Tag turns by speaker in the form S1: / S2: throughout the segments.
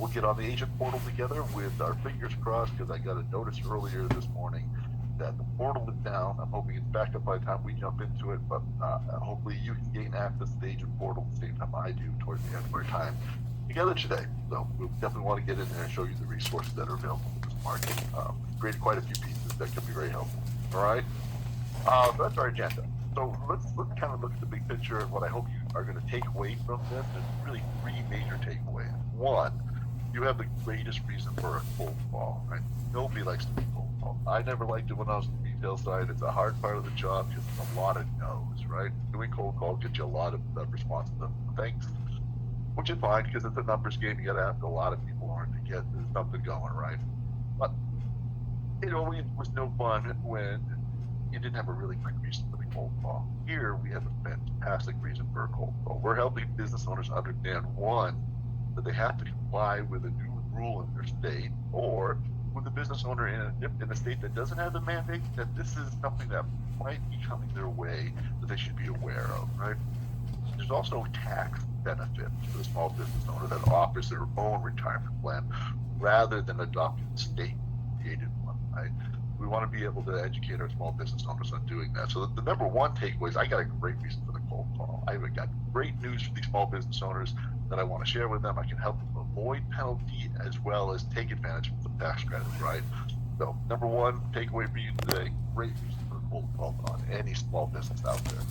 S1: We'll get on the agent portal together with our fingers crossed, because I got a notice earlier this morning that the portal is down. I'm hoping it's back up by the time we jump into it, but hopefully you can gain access to the agent portal at the same time I do towards the end of our time together today. So we definitely want to get in there and show you the resources that are available in this market. Created quite a few pieces that can be very helpful. All right, so that's our agenda. So let's kind of look at the big picture and what I hope you are going to take away from this. There's really three major takeaways. One, you have the greatest reason for a cold call, right? Nobody likes to be cold called. I never liked it when I was on the retail side. It's a hard part of the job because there's a lot of no's, right? Doing cold calls gets you a lot of responses of thanks, which is fine because it's a numbers game. You got to ask a lot of people in order to get something going, right? But it always was no fun when you didn't have a really quick reason for the cold call. Here we have a fantastic reason for a cold call. We're helping business owners understand, one, that they have to comply with a new rule in their state, or with a business owner in a state that doesn't have the mandate, that this is something that might be coming their way that they should be aware of, right? There's also tax benefits for the small business owner that offers their own retirement plan rather than adopting the state-created one, right? We want to be able to educate our small business owners on doing that. So the number one takeaway is I got a great reason for the cold call. I've got great news for these small business owners that I want to share with them. I can help them avoid penalty as well as take advantage of some tax credits, right? So number one takeaway for you today, great reason for a cold call on any small business out there.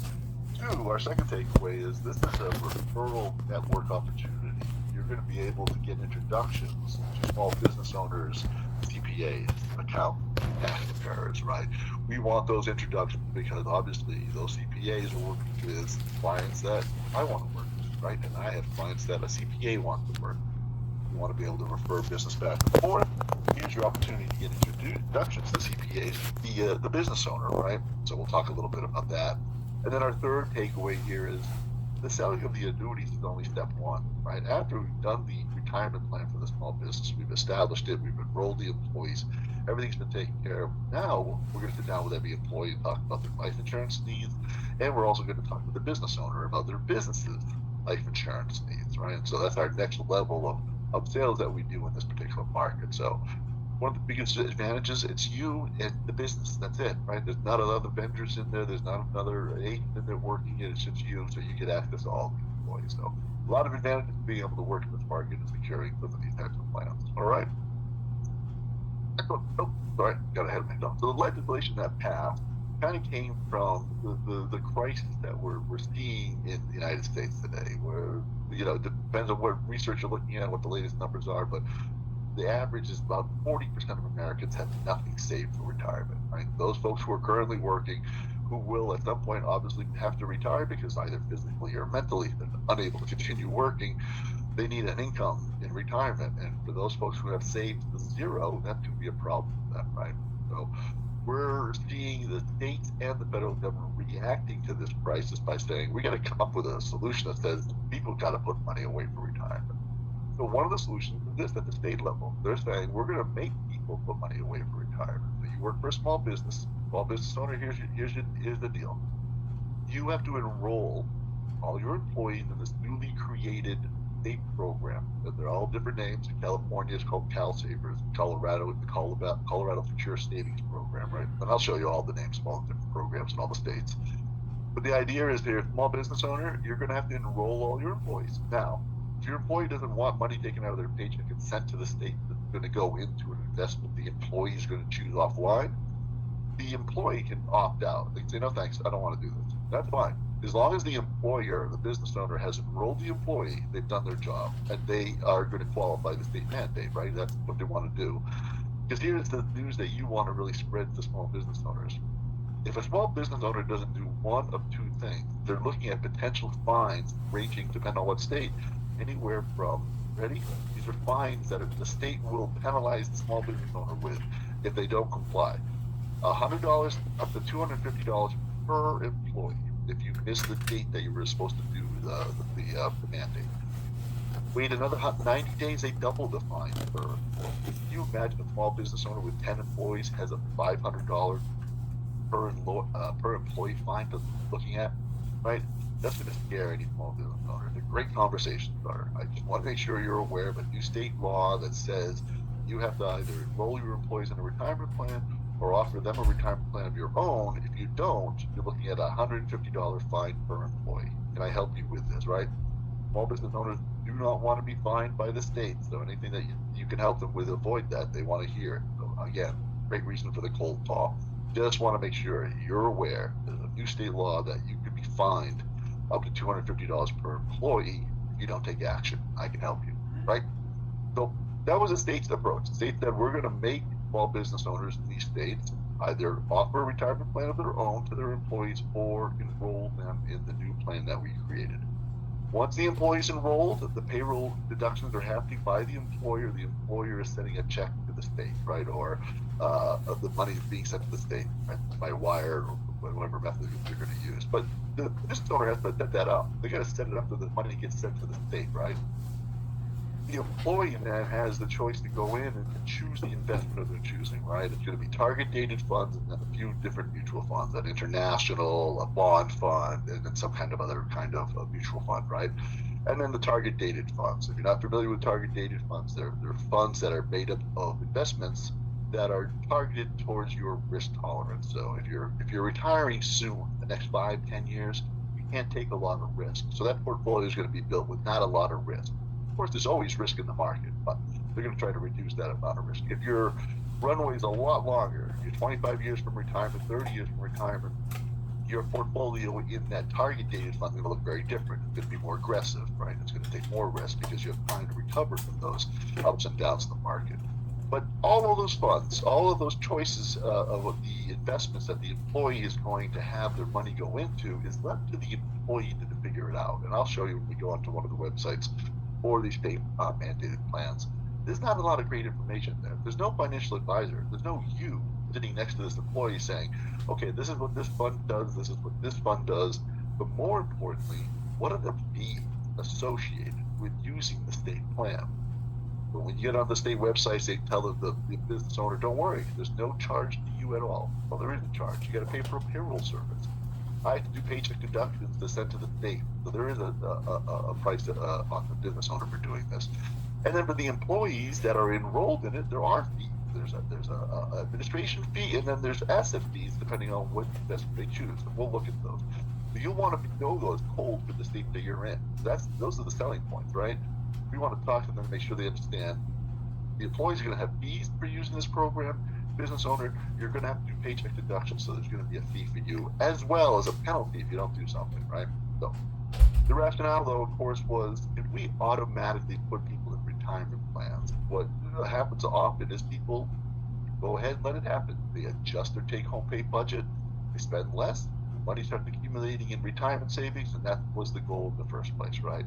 S1: Two, our second takeaway is this is a referral network opportunity. You're going to be able to get introductions to small business owners, CPAs, accountants, tax preparers, right? We want those introductions because obviously those CPAs are working with clients that I want to work with, right? And I have clients that a CPA wants to work with. You want to be able to refer business back and forth. Here's your opportunity to get introductions to CPAs via the business owner, right? So we'll talk a little bit about that. And then our third takeaway here is the selling of the annuities is only step one, right? After we've done the retirement plan for the small business, we've established it, we've enrolled the employees, everything's been taken care of. Now we're going to sit down with every employee and talk about their life insurance needs, and we're also going to talk with the business owner about their business's life insurance needs, right? And so that's our next level of sales that we do in this particular market. So one of the biggest advantages, it's you and the business. That's it, right? There's not other vendors in there. There's not another agent in there working it. It's just you, so you get access to all the employees. So a lot of advantages to being able to work in this market and securing some of these types of plans. All right. Oh, sorry, got ahead of myself. So the legislation that passed kind of came from the crisis that we're seeing in the United States today, where, you know, it depends on what research you're looking at, what the latest numbers are, but the average is about 40% of Americans have nothing saved for retirement, right? Those folks who are currently working, who will at some point obviously have to retire because either physically or mentally they're unable to continue working, they need an income in retirement. And for those folks who have saved zero, that can be a problem for them, right? So we're seeing the states and the federal government reacting to this crisis by saying we got to come up with a solution that says people got to put money away for retirement. So one of the solutions is this: at the state level, they're saying we're going to make people put money away for retirement. So you work for a small business owner. Here's the deal: you have to enroll all your employees in this newly created state program. They're all different names. In California, it's called CalSavers. In Colorado, it's the Colorado Secure Savings Program, right? And I'll show you all the names of all the different programs in all the states. But the idea is, you're a small business owner, you're going to have to enroll all your employees. Now, if your employee doesn't want money taken out of their paycheck and sent to the state that's going to go into an investment the employee is going to choose offline, the employee can opt out. They can say, no thanks, I don't want to do this. That's fine. As long as the employer, the business owner, has enrolled the employee, they've done their job, and they are going to qualify the state mandate, right? That's what they want to do. Because here's the news that you want to really spread to small business owners. If a small business owner doesn't do one of two things, they're looking at potential fines ranging, depending on what state, anywhere from, ready? These are fines that the state will penalize the small business owner with if they don't comply. $100 up to $250 per employee if you miss the date that you were supposed to do the mandate. Wait another 90 days, they double the fine per employee. Can you imagine a small business owner with 10 employees has a $500 per employee fine to looking at, right? that's going to scare any small business owner. It's a great conversation starter. I just want to make sure you're aware of a new state law that says you have to either enroll your employees in a retirement plan or offer them a retirement plan of your own. If you don't, you're looking at a $150 fine per employee. Can I help you with this, right? Small business owners do not want to be fined by the state, so anything that you can help them with, avoid that. They want to hear it. So again, great reason for the cold call. Just want to make sure you're aware there's a new state law that you could be fined up to $250 per employee if you don't take action. I can help you, right? So that was the state's approach. The state said we're going to make small business owners in these states either offer a retirement plan of their own to their employees or enroll them in the new plan that we created. Once the employee is enrolled, the payroll deductions are happening by the employer. The employer is sending a check to the state, right? Or the money is being sent to the state, right? By wire or whatever method they're going to use. But the business owner has to set that up. They got to set it up so the money gets sent to the state, right? The employee then has the choice to go in and choose the investment of their choosing, right? It's going to be target dated funds and then a few different mutual funds, an international, a bond fund, and then some kind of other kind of a mutual fund, right? And then the target dated funds. If you're not familiar with target dated funds, they're funds that are made up of investments that are targeted towards your risk tolerance. So if you're retiring soon, the next 5-10 years, you can't take a lot of risk. So that portfolio is going to be built with not a lot of risk. Of course, there's always risk in the market, but they're going to try to reduce that amount of risk. If your runway is a lot longer, you're 25 years from retirement, 30 years from retirement, your portfolio in that target dated fund is going to look very different. It's going to be more aggressive, right? It's going to take more risk because you have time to recover from those ups and downs in the market. But all of those funds, all of those choices of the investments that the employee is going to have their money go into is left to the employee to figure it out. And I'll show you when we go onto one of the websites for these state mandated plans. There's not a lot of great information there. There's no financial advisor. There's no you sitting next to this employee saying, okay, this is what this fund does, this is what this fund does. But more importantly, what are the fees associated with using the state plan? But when you get on the state websites, they tell the business owner, don't worry, there's no charge to you at all. Well, there is a charge. You got to pay for a payroll service. I have to do paycheck deductions to send to the state. So there is a price on the business owner for doing this. And then for the employees that are enrolled in it, there are fees. There's a administration fee, and then there's asset fees depending on what investment they choose. And we'll look at those. But you'll want to know those cold for the state that you're in. Those are the selling points, right? We want to talk to them and make sure they understand the employees are going to have fees for using this program. Business owner, you're going to have to do paycheck deductions, so there's going to be a fee for you as well as a penalty if you don't do something, right? So the rationale, though, of course, was if we automatically put people in retirement plans, what happens often is people go ahead and let it happen. They adjust their take-home pay budget, they spend less, the money starts accumulating in retirement savings, and that was the goal in the first place, right?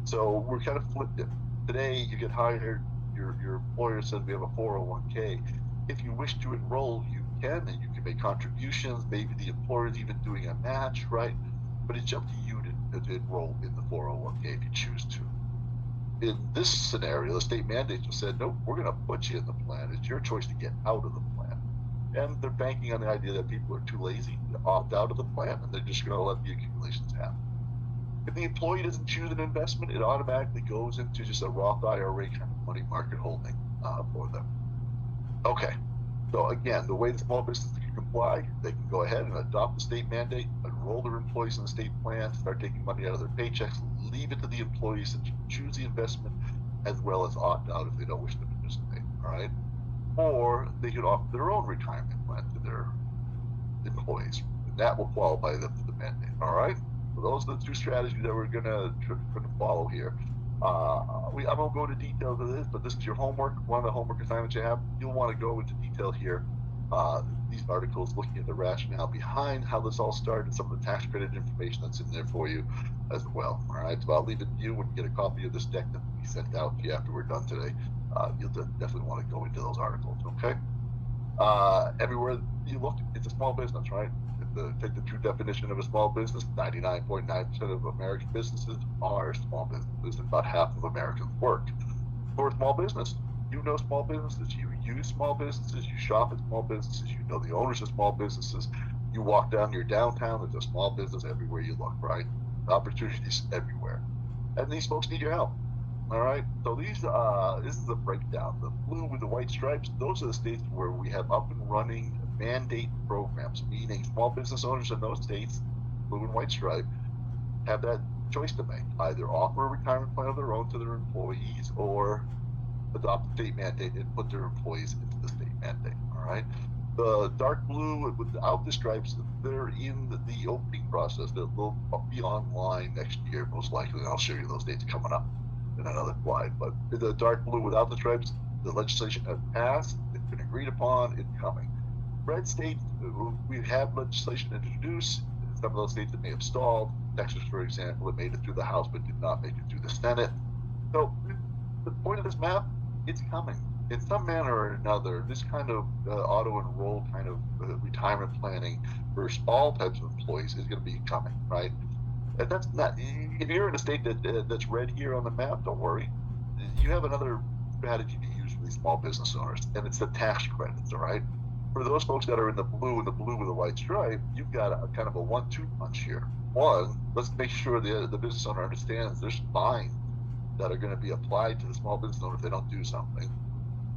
S1: So we're kind of flipped it. Today, you get hired, your employer says we have a 401k. If you wish to enroll, you can, and you can make contributions. Maybe the employer is even doing a match, right? But it's up to you to enroll in the 401k if you choose to. In this scenario, the state mandate just said, nope, we're going to put you in the plan. It's your choice to get out of the plan. And they're banking on the idea that people are too lazy to opt out of the plan, and they're just going to let the accumulations happen. If the employee doesn't choose an investment, it automatically goes into just a Roth IRA kind of money market holding for them. Okay. So again, the way the small business can comply, they can go ahead and adopt the state mandate, enroll their employees in the state plan, start taking money out of their paychecks, leave it to the employees to choose the investment, as well as opt out if they don't wish to participate. All right. Or they could offer their own retirement plan to their employees. And that will qualify them for the mandate. All right. So those are the two strategies that we're going to follow here. I won't go into details of this, but this is your homework. One of the homework assignments you have. You'll want to go into detail here. These articles looking at the rationale behind how this all started, some of the tax credit information that's in there for you as well. All right. So I'll leave it to you when you get a copy of this deck that will be sent out to you after we're done today. You'll definitely want to go into those articles. Okay. Everywhere you look, it's a small business, right? Take the true definition of a small business, 99.9% of American businesses are small businesses, and about half of Americans work for a small business. You know small businesses, you use small businesses, you shop at small businesses, you know the owners of small businesses. You walk down your downtown, there's a small business everywhere you look, right? opportunities everywhere. And these folks need your help. All right. So this is a breakdown. The blue with the white stripes, those are the states where we have up and running mandate programs, meaning small business owners in those states, blue and white stripe, have that choice to make. Either offer a retirement plan of their own to their employees or adopt a state mandate and put their employees into the state mandate. All right. The dark blue without the stripes, they're in the opening process. They'll be online next year, most likely. And I'll show you those dates coming up in another slide. But the dark blue without the stripes, the legislation has passed. It's been agreed upon. It's coming. Red states, we have legislation introduced. Some of those states that may have stalled. Texas, for example, it made it through the House but did not make it through the Senate. So the point of this map, it's coming. In some manner or another, this kind of auto-enroll kind of retirement planning for all types of employees is going to be coming, right? And that's not, if you're in a state that's red here on the map, don't worry. You have another strategy to use for these small business owners, and it's the tax credits, all right? For those folks that are in the blue and the blue with a white stripe, you've got a kind of a 1-2 punch here. One, let's make sure the business owner understands there's fines that are going to be applied to the small business owner if they don't do something.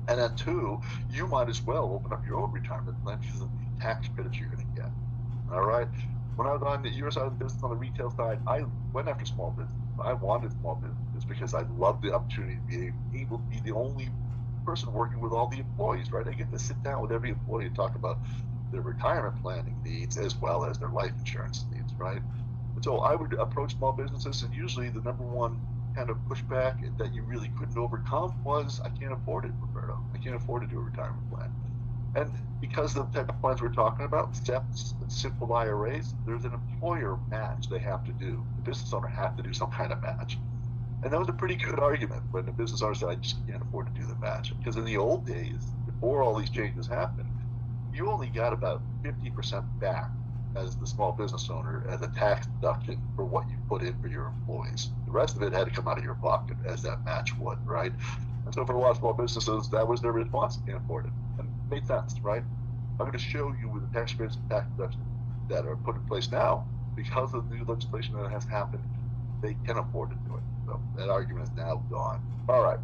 S1: And then two, you might as well open up your own retirement plan because of the tax credits you're going to get. All right. When I was on the your side of the business on the retail side, I went after small business. I wanted small businesses because I loved the opportunity to be able to be the only person working with all the employees, right? I get to sit down with every employee and talk about their retirement planning needs as well as their life insurance needs, right? And so I would approach small businesses, and usually the number one kind of pushback that you really couldn't overcome was, I can't afford it, Roberto. I can't afford to do a retirement plan. And because of the type of plans we're talking about, SEPs and simple IRAs, there's an employer match they have to do. The business owner has to do some kind of match. And that was a pretty good argument when the business owner said, I just can't afford to do the match. Because in the old days, before all these changes happened, you only got about 50% back as the small business owner as a tax deduction for what you put in for your employees. The rest of it had to come out of your pocket as that match would, right? And so for a lot of small businesses, that was their response. Can't afford it. And it made sense, right? I'm going to show you with the tax credits and tax deductions that are put in place now, because of the new legislation that has happened, they can afford to do it. So that argument is now gone. All right.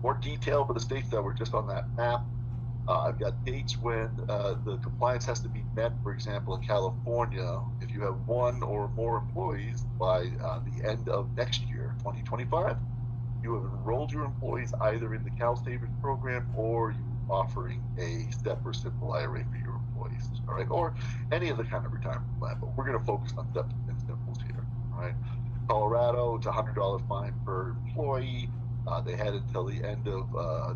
S1: More detail for the states that were just on that map. I've got dates when the compliance has to be met. For example, in California, if you have one or more employees by the end of next year, 2025, you have enrolled your employees either in the Cal Savers program or you offering a STEP or simple IRA for your employees, all right? Or any other kind of retirement plan, but we're going to focus on STEP and simples here, all right? Colorado, it's a $100 fine per employee. They had until the end of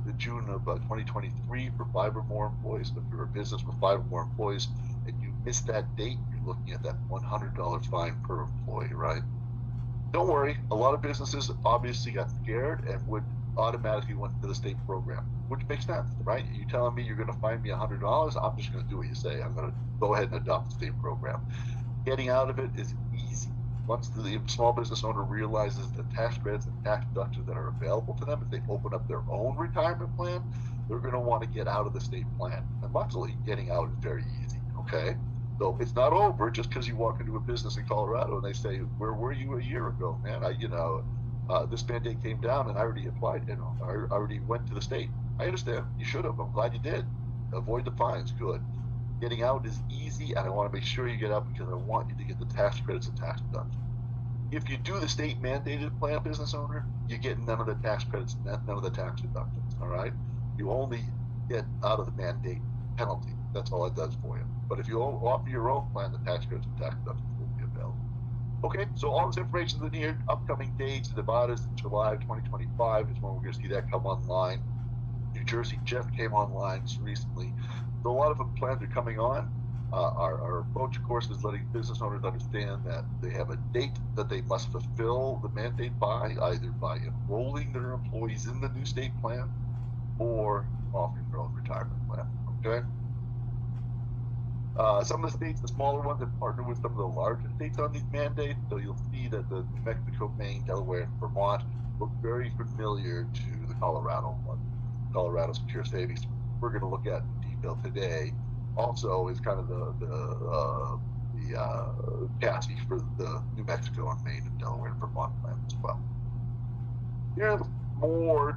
S1: the June of 2023 for 5 or more employees. So if you're a business with 5 or more employees and you miss that date, you're looking at that $100 fine per employee, right? Don't worry, a lot of businesses obviously got scared and would automatically went to the state program, which makes sense, right? You're telling me you're going to fine me $100, I'm just going to do what you say. I'm going to go ahead and adopt the state program. Getting out of it is easy. Once the small business owner realizes the tax credits and tax deductions that are available to them, if they open up their own retirement plan, they're going to want to get out of the state plan. And luckily, getting out is very easy, okay? So it's not over just because you walk into a business in Colorado and they say, where were you a year ago, man? This mandate came down and I already applied, I already went to the state. I understand, you should have, I'm glad you did. Avoid the fines, good. Getting out is easy, and I want to make sure you get out because I want you to get the tax credits and tax deductions. If you do the state mandated plan, business owner, you get none of the tax credits, none of the tax deductions, all right? You only get out of the mandate penalty. That's all it does for you. But if you offer your own plan, the tax credits and tax deductions will be available. Okay, so all this information is in here. Upcoming dates, Nevada's in July of 2025 is when we're going to see that come online. New Jersey just came online recently. So a lot of the plans are coming on. Our approach, of course, is letting business owners understand that they have a date that they must fulfill the mandate by, either by enrolling their employees in the new state plan or offering their own retirement plan, okay? Some of the states, the smaller ones, have partnered with some of the larger states on these mandates. So you'll see that the New Mexico, Maine, Delaware, and Vermont look very familiar to the Colorado one. Colorado Secure Savings, we're going to look at in detail today. Also is kind of the chassis for the New Mexico and Maine and Delaware and Vermont plans as well. Here's more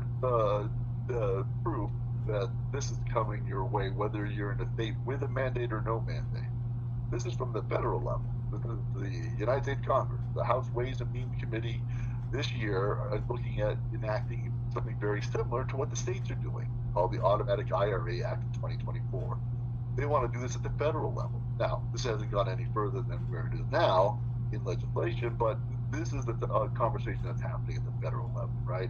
S1: proof that this is coming your way, whether you're in a state with a mandate or no mandate. This is from the federal level. This is the United States Congress, the House Ways and Means Committee this year is looking at enacting something very similar to what the states are doing, called the Automatic IRA Act of 2024. They want to do this at the federal level. Now, this hasn't gone any further than where it is now in legislation, but this is the conversation that's happening at the federal level, right?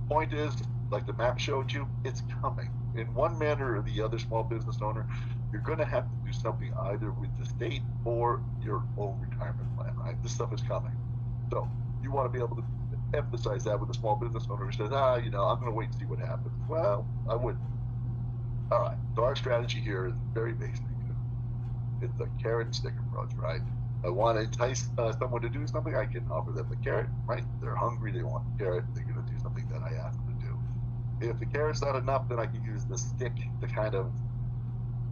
S1: Point is, like the map showed you, it's coming. In one manner or the other, small business owner, you're going to have to do something either with the state or your own retirement plan, right? This stuff is coming. So you want to be able to emphasize that with a small business owner who says, I'm going to wait and see what happens. Well, I wouldn't. All right. So our strategy here is very basic. It's a carrot and stick approach, right? I want to entice someone to do something, I can offer them the carrot, right? They're hungry, they want the carrot, they're going to do something that I ask them to do. If the carrot's not enough, then I can use the stick to kind of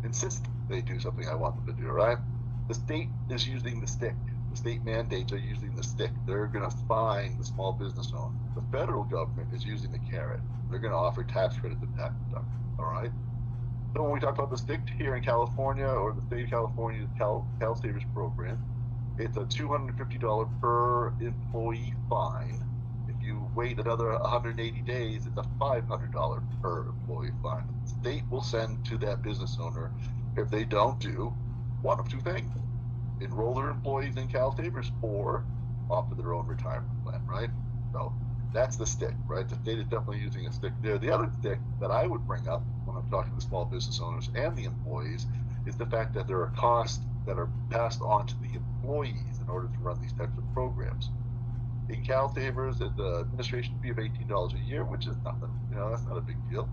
S1: insist they do something I want them to do, right? The state is using the stick. The state mandates are using the stick. They're going to fine the small business owner. The federal government is using the carrot. They're going to offer tax credits and tax deductions, all right? So when we talk about the stick here in California or the state of California's CalSavers program, it's a $250 per employee fine. If you wait another 180 days, it's a $500 per employee fine. The state will send to that business owner if they don't do one of two things: enroll their employees in CalSavers or offer their own retirement plan, right? So that's the stick, right? The state is definitely using a stick there. The other stick that I would bring up when I'm talking to small business owners and the employees is the fact that there are costs that are passed on to the employees in order to run these types of programs. In CalSavers, it's an administration fee of $18 a year, which is nothing. That's not a big deal.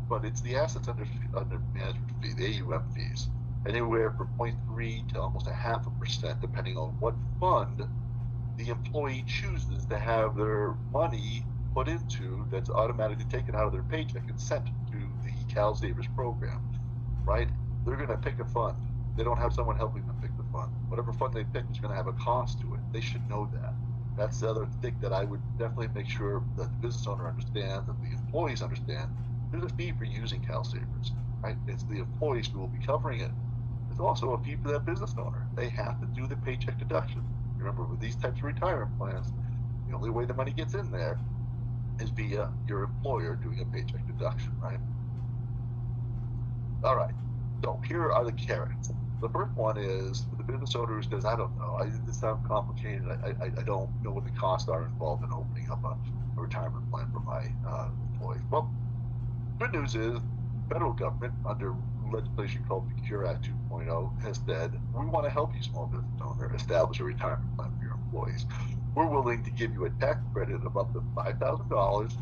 S1: But it's the assets under management fee, the AUM fees, anywhere from 0.3 to almost 0.5%, depending on what fund the employee chooses to have their money put into, that's automatically taken out of their paycheck and sent to the CalSavers program, right? They're going to pick a fund. They don't have someone helping them pick the fund. Whatever fund they pick is going to have a cost to it. They should know that. That's the other thing that I would definitely make sure that the business owner understands, that the employees understand. There's a fee for using CalSavers, right? It's the employees who will be covering it. There's also a fee for that business owner. They have to do the paycheck deduction. Remember, with these types of retirement plans, the only way the money gets in there is via your employer doing a paycheck deduction, right? All right. So here are the carrots. The first one is for the business owner who says, I don't know, this sounds complicated. I don't know what the costs are involved in opening up a retirement plan for my employees. Well, good news is federal government, under legislation called the Secure Act 2.0, has said, we want to help you, small business owner, establish a retirement plan for your employees. We're willing to give you a tax credit of up to $5,000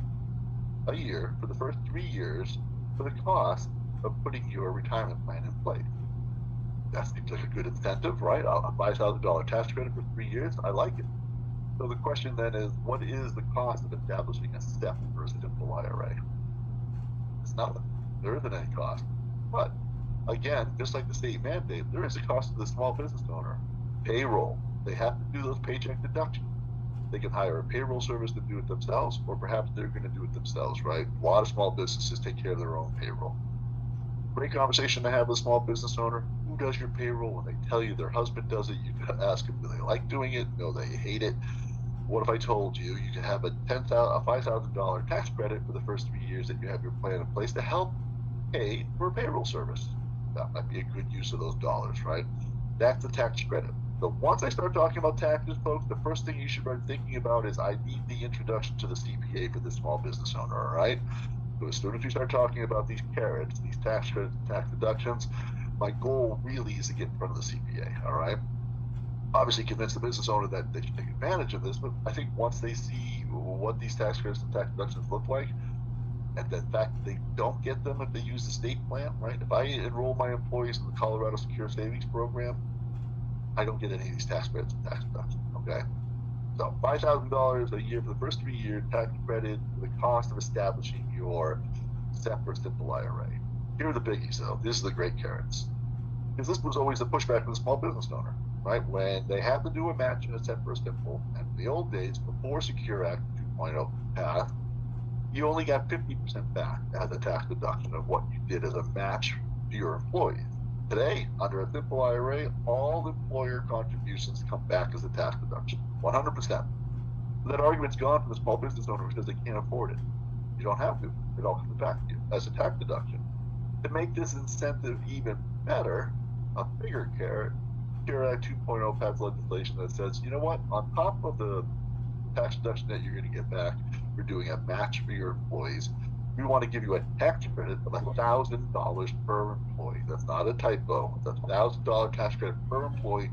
S1: a year for the first 3 years for the cost of putting your retirement plan in place. That seems like a good incentive, right? A $5,000 tax credit for 3 years. I like it. So the question then is, what is the cost of establishing a SEP or a simple IRA? It's nothing. There isn't any cost. But again, just like the state mandate, there is a cost to the small business owner. Payroll. They have to do those paycheck deductions. They can hire a payroll service to do it themselves, or perhaps they're going to do it themselves, right? A lot of small businesses take care of their own payroll. Great conversation to have with a small business owner. Who does your payroll? When they tell you their husband does it, you can ask them, do they like doing it? No, they hate it. What if I told you you can have a $5,000 tax credit for the first 3 years that you have your plan in place to help pay for a payroll service? That might be a good use of those dollars, right? That's the tax credit. So once I start talking about taxes, folks, the first thing you should start thinking about is I need the introduction to the CPA for the small business owner, all right? So as soon as we start talking about these carrots, these tax credits, tax deductions, my goal really is to get in front of the CPA, all right? Obviously convince the business owner that they should take advantage of this, but I think once they see what these tax credits and tax deductions look like, and the fact that they don't get them if they use the state plan, right? If I enroll my employees in the Colorado Secure Savings Program, I don't get any of these tax credits and tax deductions, okay? So $5,000 a year for the first 3 years, tax credit for the cost of establishing your separate simple IRA. Here are the biggies, though. This is the great carrots. Because this was always the pushback from the small business owner. right? When they have to do a match in a SEP or a simple, and in the old days, before Secure Act 2.0 passed, you only got 50% back as a tax deduction of what you did as a match to your employees. Today, under a simple IRA, all employer contributions come back as a tax deduction, 100%. That argument's gone from the small business owner who says they can't afford it. You don't have to. It all comes back to you as a tax deduction. To make this incentive even better, a bigger carrot, Secure Act 2.0 passed legislation that says, you know what, on top of the tax deduction that you're going to get back, you're doing a match for your employees. We want to give you a tax credit of $1,000 per employee. That's not a typo. That's $1,000 tax credit per employee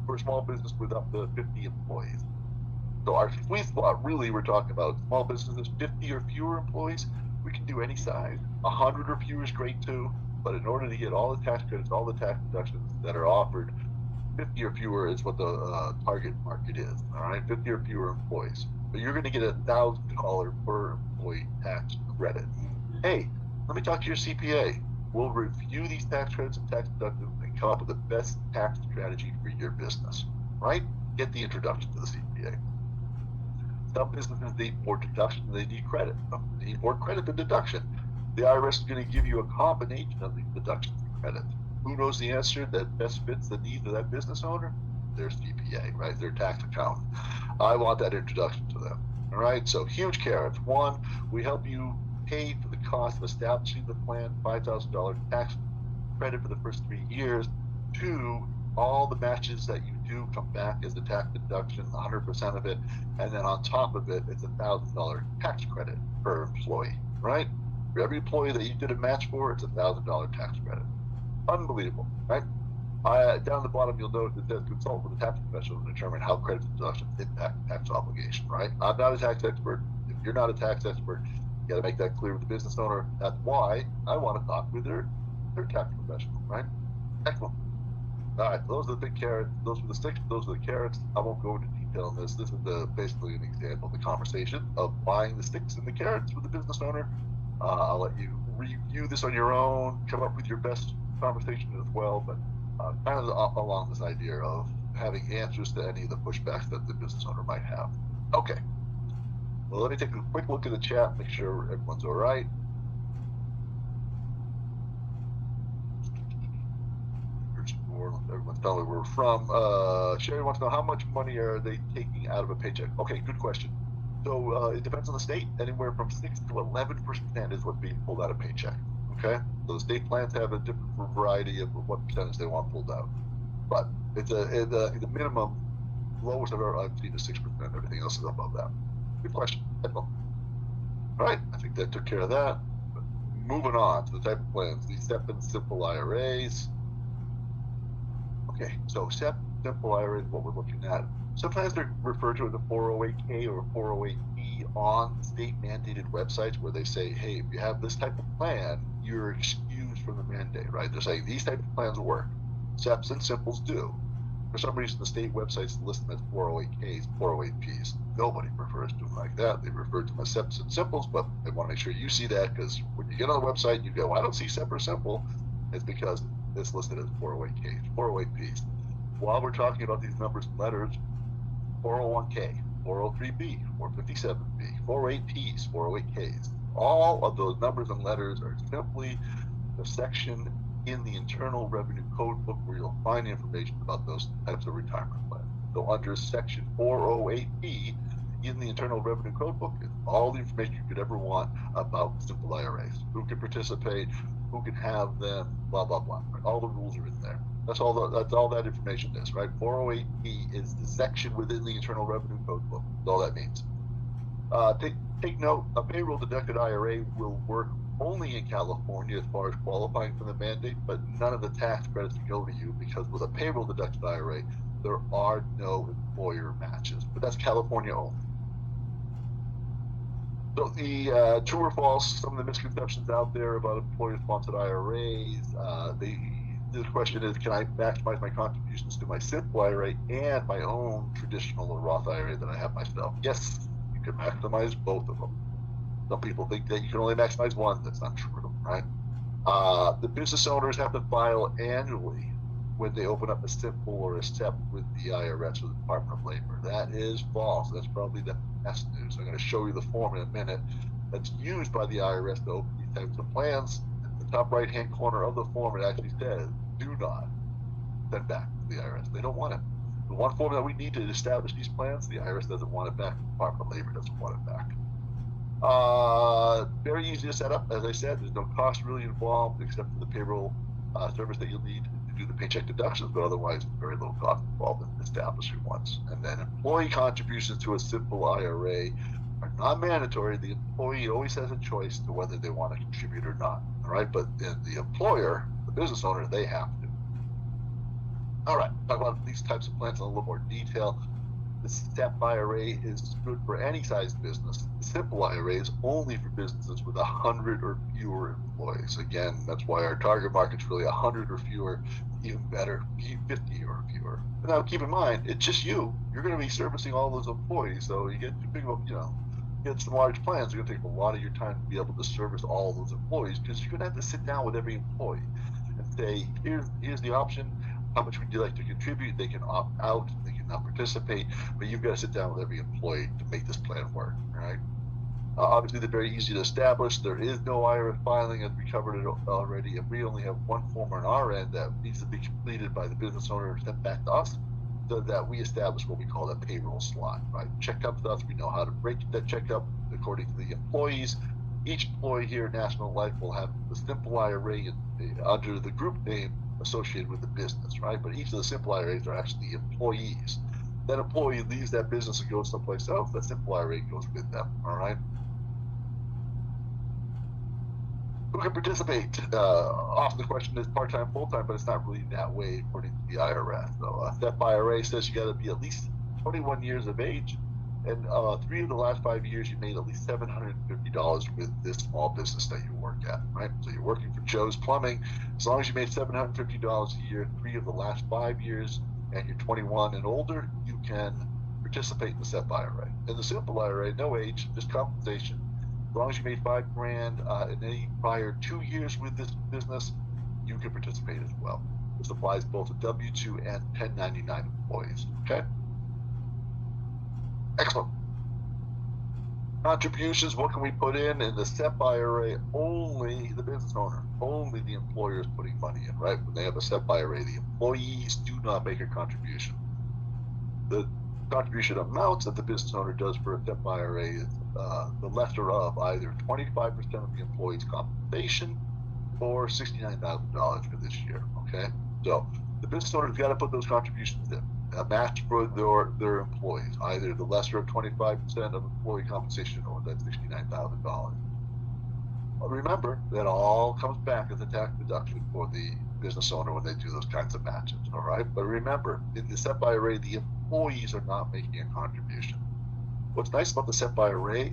S1: for a small business with up to 50 employees. So our sweet spot, really, we're talking about small businesses, 50 or fewer employees. We can do any size. 100 or fewer is great too. But in order to get all the tax credits, all the tax deductions that are offered, 50 or fewer is what the target market is. All right, 50 or fewer employees. But you're going to get $1,000 per employee tax credit. Hey, let me talk to your CPA. We'll review these tax credits and tax deductions and come up with the best tax strategy for your business. Right? Get the introduction to the CPA. Some businesses need more deduction than they need credit. Some need more credit than deduction. The IRS is going to give you a combination of these deductions and credits. Who knows the answer that best fits the needs of that business owner? Their CPA, right? Their tax accountant. I want that introduction to them. All right. So huge carrots. One, we help you pay for the cost of establishing the plan, $5,000 tax credit for the first 3 years. Two, all the matches that you do come back as a tax deduction, 100% of it. And then on top of it, it's $1,000 tax credit per employee, right? For every employee that you did a match for, it's $1,000 tax credit. Unbelievable, right? Down at the bottom, you'll note that says consult with a tax professional to determine how credits and deductions impact tax obligation, right? I'm not a tax expert. If you're not a tax expert, you got to make that clear with the business owner. That's why I want to talk with their tax professional, right? Excellent. All right, those are the big carrots. Those are the sticks. Those are the carrots. I won't go into detail on this. This is basically an example of the conversation of buying the sticks and the carrots with the business owner. I'll let you review this on your own, come up with your best conversation as well, but kind of along this idea of having answers to any of the pushbacks that the business owner might have. Okay. Well, let me take a quick look at the chat, make sure everyone's all right. Everyone's telling where we're from. Sherry wants to know, how much money are they taking out of a paycheck? Okay, good question. So it depends on the state. Anywhere from 6 to 11% is what's being pulled out of paycheck. Okay, so the state plans have a different variety of what percentage they want pulled out, but it's the minimum lowest I've seen is 6%. Everything else is above that. Good question. All right, I think that took care of that. But moving on to the type of plans, the SEP and simple IRAs. Okay, so SEP, simple IRA is what we're looking at. Sometimes they're referred to as a 408K or 408P on state mandated websites where they say, hey, if you have this type of plan, you're excused from the mandate, right? They're saying these type of plans work. SEPs and simples do. For some reason, the state websites list them as 408Ks, 408Ps. Nobody refers to them like that. They refer to them as SEPs and simples, but they want to make sure you see that, because when you get on the website, you go, well, I don't see SEP or simple. It's because it's listed as 408Ks, 408Ps. While we're talking about these numbers and letters, 401K, 403B, 457B, 408Ps, 408Ks, all of those numbers and letters are simply the section in the Internal Revenue Code book where you'll find information about those types of retirement plans. So under section 408B in the Internal Revenue Code book is all the information you could ever want about simple IRAs. Who can participate, who can have them, blah, blah, blah. All the rules are in there. That's all that information is, right? 408B is the section within the Internal Revenue Code book. That's all that means. Take note, a payroll deducted IRA will work only in California as far as qualifying for the mandate, but none of the tax credits go to you, because with a payroll deducted IRA, there are no employer matches, but that's California only. So the true or false, some of the misconceptions out there about employer-sponsored IRAs, the question is, can I maximize my contributions to my simple IRA and my own traditional or Roth IRA that I have myself? Yes, you can maximize both of them. Some people think that you can only maximize one. That's not true, right? The business owners have to file annually when they open up a simple or a SEP with the IRS or the Department of Labor. That is false. That's probably the best news. I'm going to show you the form in a minute that's used by the IRS to open these types of plans. In the top right-hand corner of the form, it actually says, do not send back to the IRS. They don't want it. The one form that we need to establish these plans, the IRS doesn't want it back. The Department of Labor doesn't want it back. Very easy to set up. As I said, there's no cost really involved except for the payroll service that you'll need to do the paycheck deductions, but otherwise very little cost involved in establishing ones. And then employee contributions to a simple IRA are not mandatory. The employee always has a choice to whether they want to contribute or not. All right, but the employer, the business owner, they have to. All right, talk about these types of plans in a little more detail. The SEP IRA is good for any size business. The simple IRA is only for businesses with 100 or fewer employees. Again, that's why our target market's really 100 or fewer, even better, 50 or fewer. But now keep in mind, it's just you. You're going to be servicing all those employees, so you get too big of, get some large plans. It's going to take a lot of your time to be able to service all those employees because you're going to have to sit down with every employee and say, here's the option. How much would you like to contribute? They can opt out, they can not participate, but you've got to sit down with every employee to make this plan work, right? Obviously, they're very easy to establish. There is no IRS filing, as we covered it already, and we only have one form on our end that needs to be completed by the business owner and sent back to us so that we establish what we call that payroll slot, right? Check comes to us, we know how to break that check up according to the employees. Each employee here at National Life will have the simple IRA under the group name associated with the business, right? But each of the simple IRAs are actually employees. That employee leaves that business and goes someplace else, that simple IRA goes with them, all right? Who can participate? Often the question is part-time, full-time, but it's not really that way according to the IRS. So a SEP IRA says you got to be at least 21 years of age, and 3 of the last 5 years you made at least $750 with this small business that you work at, right? So you're working for Joe's Plumbing. As long as you made $750 a year, 3 of the last 5 years, and you're 21 and older, you can participate in the SEP IRA. In the simple IRA, no age, just compensation. As long as you made $5,000 in any prior 2 years with this business, you can participate as well. This applies both to W-2 and 1099 employees, okay? Excellent. Contributions, what can we put in the SEP IRA? Only the business owner, only the employer is putting money in, right? When they have a SEP IRA, the employees do not make a contribution. The contribution amounts that the business owner does for a SEP IRA is the lesser of either 25% of the employee's compensation or $69,000 for this year, okay? So the business owner's got to put those contributions in. A match for their employees, either the lesser of 25% of employee compensation or that $69,000. Remember, that all comes back as a tax deduction for the business owner when they do those kinds of matches, all right? But remember, in the SEP IRA, the employees are not making a contribution. What's nice about the SEP IRA,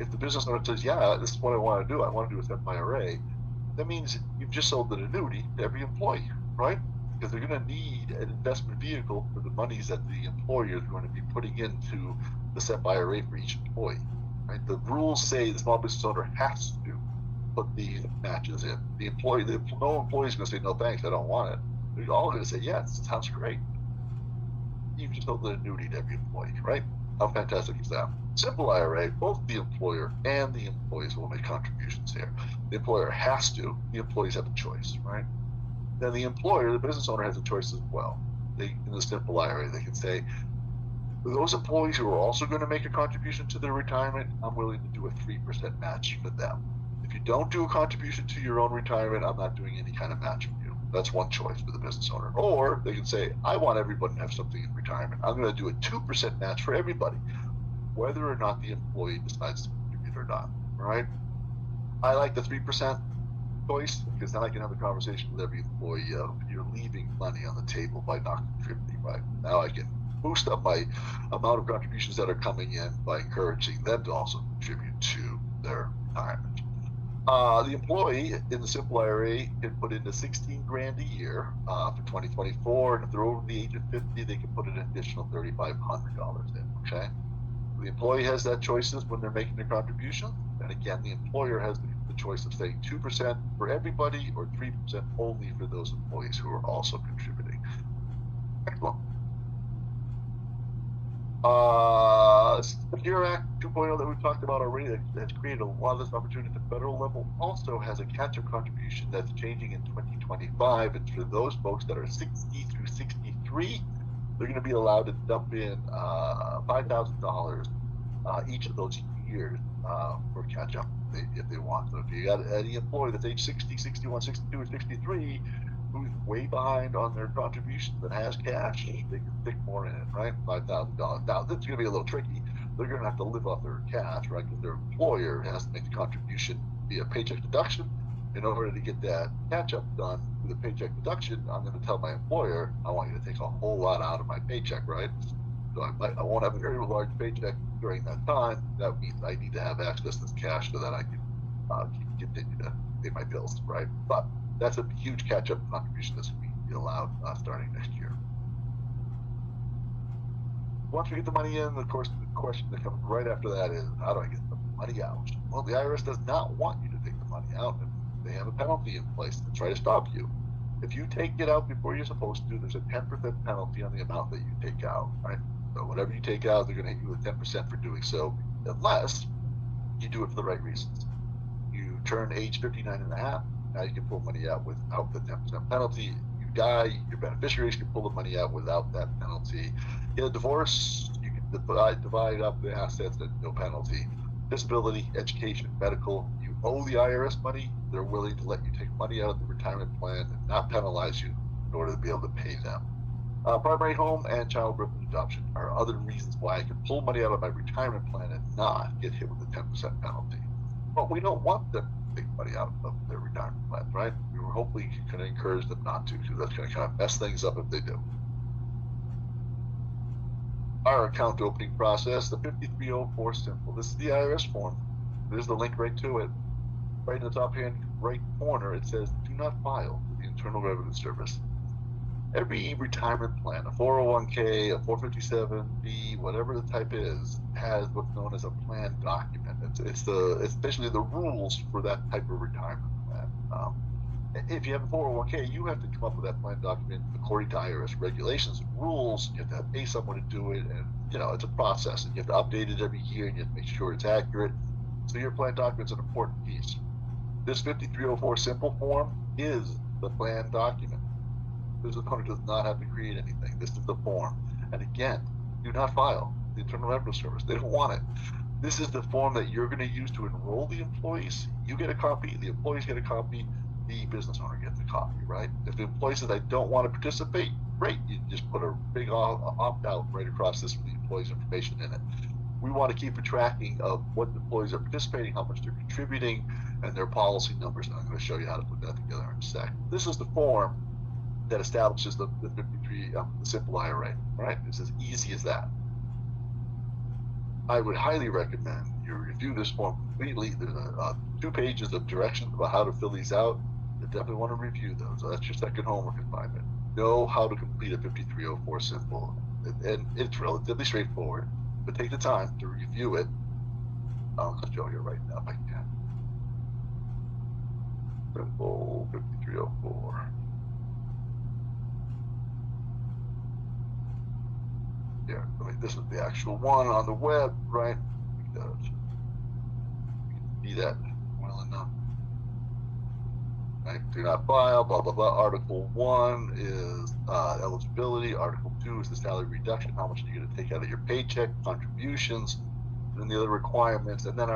S1: if the business owner says, yeah, this is what I want to do, I want to do a SEP IRA, that means you've just sold an annuity to every employee, right? Because they're going to need an investment vehicle for the monies that the employer is going to be putting into the SEP IRA for each employee, right? The rules say the small business owner has to put these matches in. No employee is going to say, no thanks, I don't want it. They're all going to say, yes, it sounds great. You've just sold an annuity to every employee, right? How fantastic is that? Simple IRA, both the employer and the employees will make contributions here. The employer has to, the employees have a choice, right? Then the employer, the business owner, has a choice as well. In the simple IRA, they can say, those employees who are also going to make a contribution to their retirement, I'm willing to do a 3% match for them. If you don't do a contribution to your own retirement, I'm not doing any kind of match for you. That's one choice for the business owner. Or they can say, I want everybody to have something in retirement. I'm going to do a 2% match for everybody, whether or not the employee decides to contribute or not, right? I like the 3% choice because then I can have a conversation with every employee of you're leaving money on the table by not contributing, right? Now I can boost up my amount of contributions that are coming in by encouraging them to also contribute to their retirement. The employee in the simple IRA can put in the $16,000 a year for 2024, and if they're over the age of 50, they can put an additional $3,500 in, okay? The employee has that choices when they're making their contribution, and again, the employer has the the choice of saying 2% for everybody or 3% only for those employees who are also contributing. Excellent. Secure Act 2.0 that we've talked about already that has created a lot of this opportunity at the federal level also has a catch-up contribution that's changing in 2025. It's for those folks that are 60 through 63. They're going to be allowed to dump in $5,000 each of those years for catch-up if they want. So if you got any employee that's age 60, 61, 62, or 63 who's way behind on their contributions and has cash, they can stick more in it, right? $5,000. Now, this is going to be a little tricky. They're going to have to live off their cash, right? Because their employer has to make the contribution via paycheck deduction. In order to get that catch-up done with a paycheck deduction, I'm going to tell my employer, I want you to take a whole lot out of my paycheck, right? So I won't have a very large paycheck during that time. That means I need to have access to this cash so that I can continue to pay my bills, right? But that's a huge catch-up contribution that's going to be allowed starting next year. Once we get the money in, of course, the question that comes right after that is, how do I get the money out? Well, the IRS does not want you to take the money out, and they have a penalty in place to try to stop you. If you take it out before you're supposed to, there's a 10% penalty on the amount that you take out, right? So whatever you take out, they're going to hit you with 10% for doing so, unless you do it for the right reasons. You turn age 59 and a half, now you can pull money out without the 10% penalty. You die, your beneficiaries can pull the money out without that penalty. Get a divorce, you can divide up the assets at no penalty. Disability, education, medical, you owe the IRS money, they're willing to let you take money out of the retirement plan and not penalize you in order to be able to pay them. Primary home and childbirth and adoption are other reasons why I can pull money out of my retirement plan and not get hit with a 10% penalty. But we don't want them to take money out of their retirement plans, right? We were hopefully going to encourage them not to, because that's going to kind of mess things up if they do. Our account opening process, the 5304 simple. This is the IRS form. There's the link right to it. Right in the top hand right corner, it says, do not file with the Internal Revenue Service. Every retirement plan, a 401k, a 457b, whatever the type is, has what's known as a plan document. It's especially the rules for that type of retirement plan. If you have a 401k, you have to come up with that plan document according to IRS regulations and rules. You have to pay someone to do it, and it's a process, and you have to update it every year, and you have to make sure it's accurate. So your plan document's an important piece. This 5304 simple form is the plan document. Business owner does not have to create anything. This is the form. And again, do not file the Internal Revenue Service. They don't want it. This is the form that you're going to use to enroll the employees. You get a copy, the employees get a copy, the business owner gets a copy, right? If the employee says, I don't want to participate, great. You just put a big opt-out right across this with the employee's information in it. We want to keep a tracking of what the employees are participating, how much they're contributing, and their policy numbers. And I'm going to show you how to put that together in a sec. This is the form that establishes the 53, the simple IRA, right? It's as easy as that. I would highly recommend you review this form completely. There's 2 pages of directions about how to fill these out. You definitely want to review those. So that's your second homework assignment. Know how to complete a 5304 simple. And it's relatively straightforward, but take the time to review it. I'll show you right now if I can. Simple 5304. Yeah, this is the actual one on the web, right? You can see that well enough. Right? Do not file, blah, blah, blah. Article 1 is eligibility. Article 2 is the salary reduction. How much are you going to take out of your paycheck, contributions, and then the other requirements. And then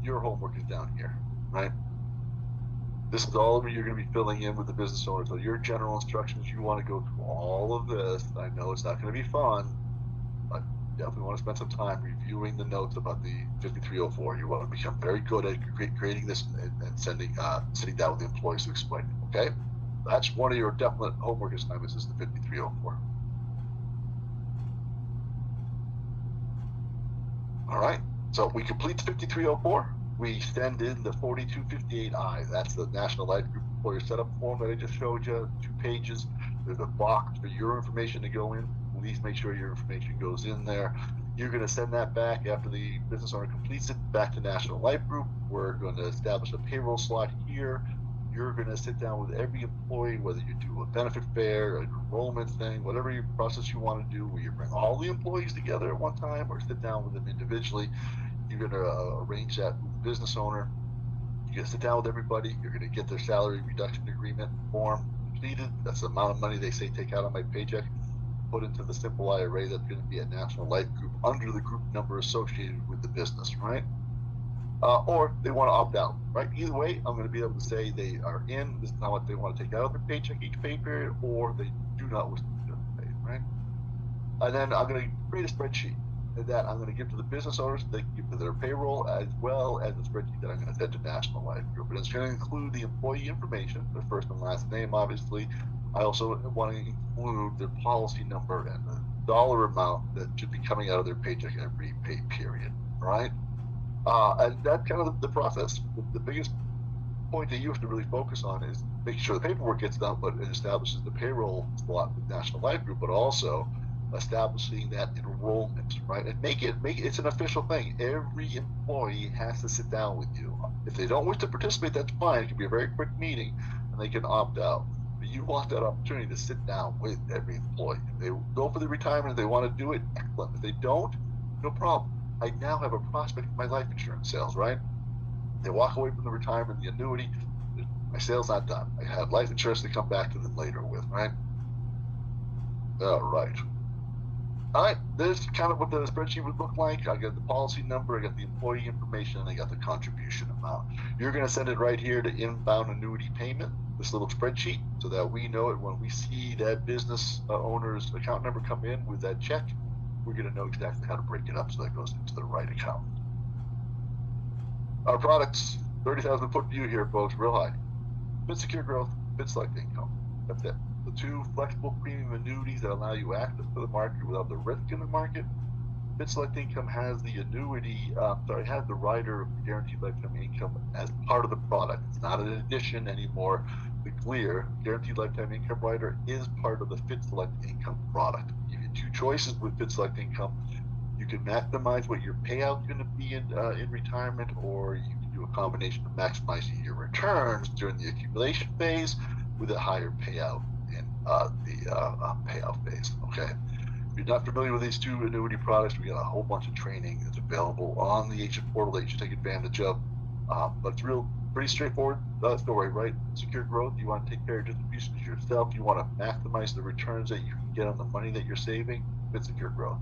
S1: your homework is down here, right? This is all you're going to be filling in with the business owner. So your general instructions, you want to go through all of this. I know it's not going to be fun, but you definitely want to spend some time reviewing the notes about the 5304. You want to become very good at creating this and sitting down with the employees to explain it, okay? That's one of your definite homework assignments is the 5304. All right, so we complete the 5304. We send in the 4258I. That's the National Life Group Employer Setup form that I just showed you, 2 pages. There's a box for your information to go in. Please make sure your information goes in there. You're going to send that back after the business owner completes it back to National Life Group. We're going to establish a payroll slot here. You're going to sit down with every employee, whether you do a benefit fair, an enrollment thing, whatever your process you want to do, where you bring all the employees together at one time or sit down with them individually. You're going to arrange that with the business owner. You're going to sit down with everybody. You're going to get their salary reduction agreement form completed. That's the amount of money they say take out on my paycheck. Put into the simple IRA that's going to be a National Life Group under the group number associated with the business, right? Or they want to opt out, right? Either way, I'm going to be able to say they are in, this is how much they want to take out of their paycheck each pay period, or they do not wish to pay, right? And then I'm going to create a spreadsheet that I'm going to give to the business owners, they can give to their payroll, as well as the spreadsheet that I'm going to send to National Life Group. And it's going to include the employee information, their first and last name, obviously. I also want to include their policy number and the dollar amount that should be coming out of their paycheck every pay period, right? And that's kind of the process. The biggest point that you have to really focus on is making sure the paperwork gets done, but it establishes the payroll slot with National Life Group, but also establishing that enrollment, right? And make it it's an official thing. Every employee has to sit down with you. If they don't wish to participate, that's fine. It can be a very quick meeting and they can opt out. But you want that opportunity to sit down with every employee. If they go for the retirement, if they want to do it, excellent. If they don't, no problem. I now have a prospect in my life insurance sales, right? They walk away from the retirement, the annuity, my sale's not done. I have life insurance to come back to them later with, right? All right. All right, this is kind of what the spreadsheet would look like. I got the policy number, I got the employee information, and I got the contribution amount. You're going to send it right here to inbound annuity payment, this little spreadsheet, so that we know it when we see that business owner's account number come in with that check. We're going to know exactly how to break it up so that goes into the right account. Our products, 30,000 foot view here, folks, real high. Fit Secure Growth, Fit Select Income. That's it. The two flexible premium annuities that allow you access to the market without the risk in the market. Fit Select Income has the annuity, has the rider of Guaranteed Lifetime Income as part of the product. It's not an addition anymore. The clear Guaranteed Lifetime Income rider is part of the Fit Select Income product. You get two choices with Fit Select Income. You can maximize what your payout's going to be in retirement, or you can do a combination of maximizing your returns during the accumulation phase with a higher payout in the payout phase. Okay. If you're not familiar with these two annuity products, we got a whole bunch of training that's available on the agent portal that you should take advantage of. But it's pretty straightforward story, right? Secure Growth, you want to take care of distributions yourself. You want to maximize the returns that you can get on the money that you're saving. Fit Secure Growth.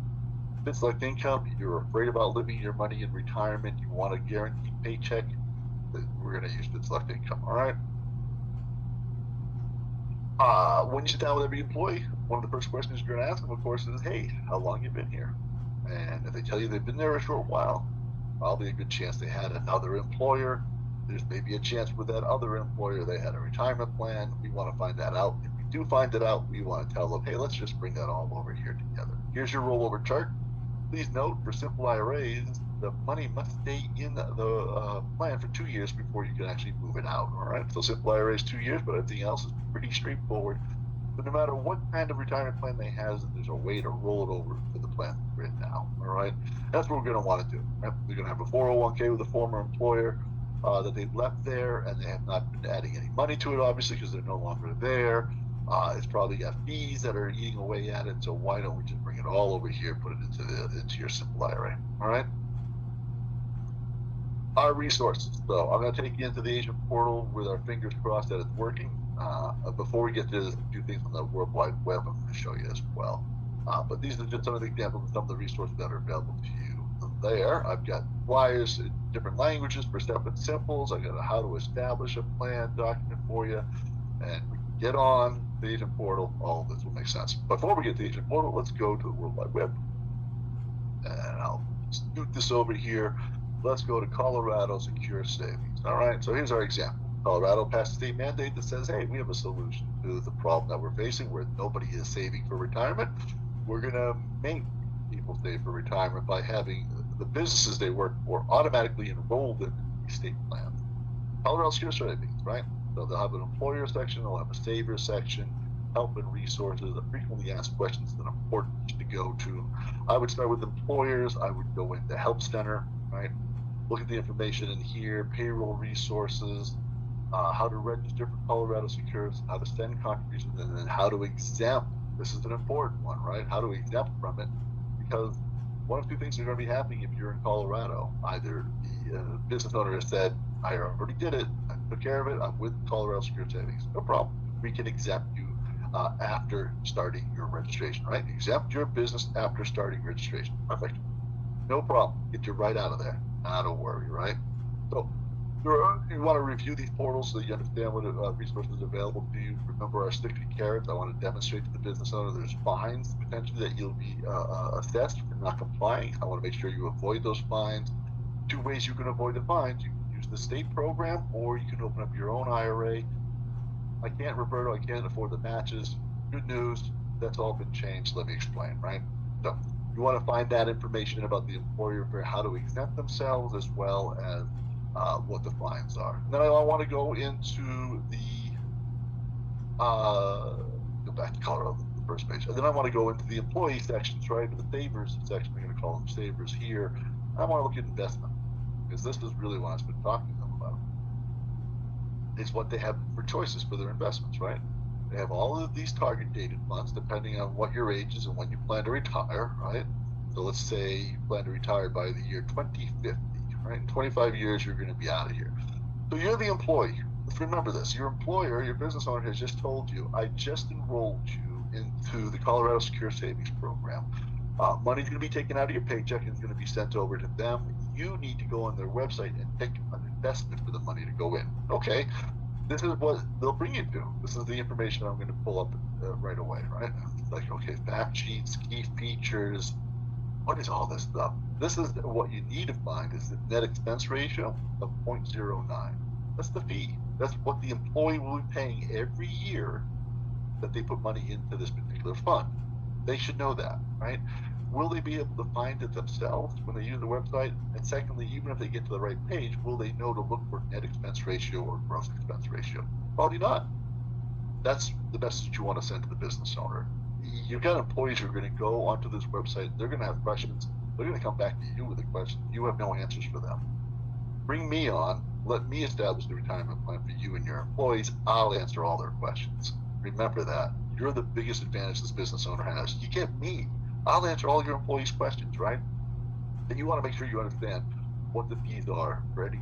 S1: Fit Select Income, you're afraid about living your money in retirement. You want a guaranteed paycheck. We're going to use Fit Select Income, all right? When you sit down with every employee, one of the first questions you're going to ask them, of course, is, hey, how long have you been here? And if they tell you they've been there a short while, probably a good chance they had another employer. There's maybe a chance with that other employer they had a retirement plan. We want to find that out. If we do find it out, we want to tell them, hey, let's just bring that all over here together. Here's your rollover chart. Please note, for simple IRAs, the money must stay in the plan for 2 years before you can actually move it out, all right? So simple IRA is 2 years, but everything else is pretty straightforward. But no matter what kind of retirement plan they have, there's a way to roll it over to the plan we're in now, all right? That's what we're going to want to do, right? We're going to have a 401k with a former employer that they've left there, and they have not been adding any money to it, obviously, because they're no longer there. It's probably got fees that are eating away at it, so why don't we just bring it all over here, put it into your simple IRA, all right? Our resources. So I'm going to take you into the agent portal with our fingers crossed that it's working. Before we get to a few things on the World Wide Web, I'm going to show you as well. But these are just some of the examples of some of the resources that are available to you there. I've got flyers in different languages for step and simples. I've got a how to establish a plan document for you. And we can get on the agent portal. All of this will make sense. Before we get to the agent portal, let's go to the World Wide Web. And I'll scoot this over here. Let's go to Colorado Secure Savings. All right, so here's our example. Colorado passed a state mandate that says, hey, we have a solution to the problem that we're facing where nobody is saving for retirement. We're going to make people save for retirement by having the businesses they work for automatically enrolled in the state plans. Colorado Secure Savings, right? So they'll have an employer section, they'll have a saver section. help and resources, the frequently asked questions that are important to go to. I would start with employers. I would go into Help Center, right? Look at the information in here, payroll resources, how to register for Colorado Secures, how to send contributions, and then how to exempt. This is an important one, right? How to exempt from it, because one of two things are going to be happening if you're in Colorado. Either the business owner has said, I already did it, I took care of it, I'm with Colorado Secure Savings. No problem. We can exempt you after starting your registration, right? Exempt your business after starting registration. Perfect. No problem. Get you right out of there. Not a worry, right? So you want to review these portals so you understand what resources are available to you. Remember our 60 carrots. I want to demonstrate to the business owner there's fines potentially that you'll be assessed for not complying. I want to make sure you avoid those fines. Two ways you can avoid the fines. You can use the state program, or you can open up your own IRA. I can't, Roberto, I can't afford the matches. Good news, that's all been changed. Let me explain, right? So you want to find that information about the employer for how to exempt themselves, as well as what the fines are. And then I want to go into the go back to Colorado, the first page. And then I want to go into the employee sections, right? The savers section, I'm going to call them savers here. I want to look at investment, because this is really what I've been talking to them about. Is what they have for choices for their investments, right? They have all of these target dated funds depending on what your age is and when you plan to retire, right? So let's say you plan to retire by the year 2050, right? In 25 years, you're going to be out of here. So you're the employee. Let's remember this. Your employer, your business owner has just told you, I just enrolled you into the Colorado Secure Savings Program. Money's going to be taken out of your paycheck and it's going to be sent over to them. You need to go on their website and pick an investment for the money to go in. Okay, this is what they'll bring you to. This is the information I'm going to pull up right away, right? It's like, okay, fact sheets, key features. What is all this stuff? This is what you need to find is the net expense ratio of 0.09. That's the fee. That's what the employee will be paying every year that they put money into this particular fund. They should know that, right? Will they be able to find it themselves when they use the website? And secondly, even if they get to the right page, will they know to look for net expense ratio or gross expense ratio? Probably not. That's the message you want to send to the business owner. You've got employees who are going to go onto this website. They're going to have questions. They're going to come back to you with a question. You have no answers for them. Bring me on. Let me establish the retirement plan for you and your employees. I'll answer all their questions. Remember that. You're the biggest advantage this business owner has. You get me. I'll answer all your employees' questions, right? And you want to make sure you understand what the fees are for any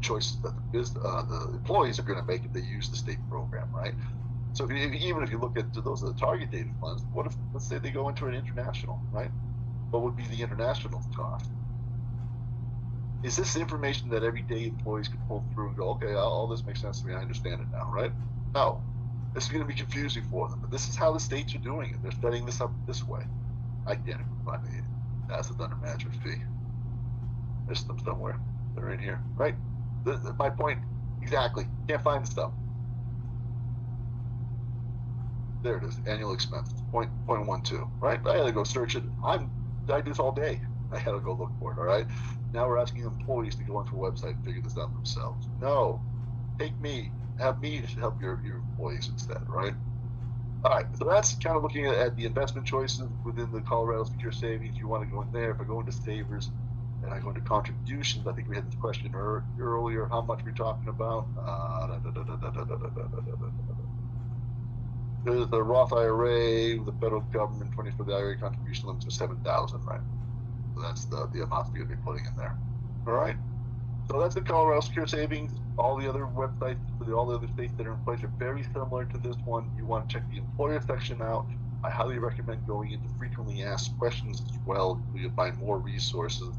S1: choices that the employees are going to make if they use the state program, right? So even if you look at those are the target dated funds, what if, let's say they go into an international, right? What would be the international cost? Is this information that everyday employees can pull through and go, okay, all this makes sense to me, I understand it now, right? No. This is going to be confusing for them, but this is how the states are doing it. They're setting this up this way. I can't even find the assets under management fee. Missed them somewhere. They're in here, right? My point, exactly. Can't find the stuff. There it is, annual expense, 0.12, right? I had to go search it. I do this all day. I had to go look for it, all right? Now we're asking employees to go onto a website and figure this out themselves. No, take me. Have me help your employees instead, right? All right, so that's kind of looking at the investment choices within the Colorado Secure Savings. You want to go in there. If I go into savers and I go into contributions, I think we had this question earlier. How much we're talking about? There's the Roth IRA with the federal government, 20 for the IRA contribution limits of 7,000, right? So that's the amount you're going to be putting in there. All right. So that's the Colorado Secure Savings. All the other websites for all the other states that are in place are very similar to this one. You want to check the employer section out. I highly recommend going into frequently asked questions as well. You'll find more resources.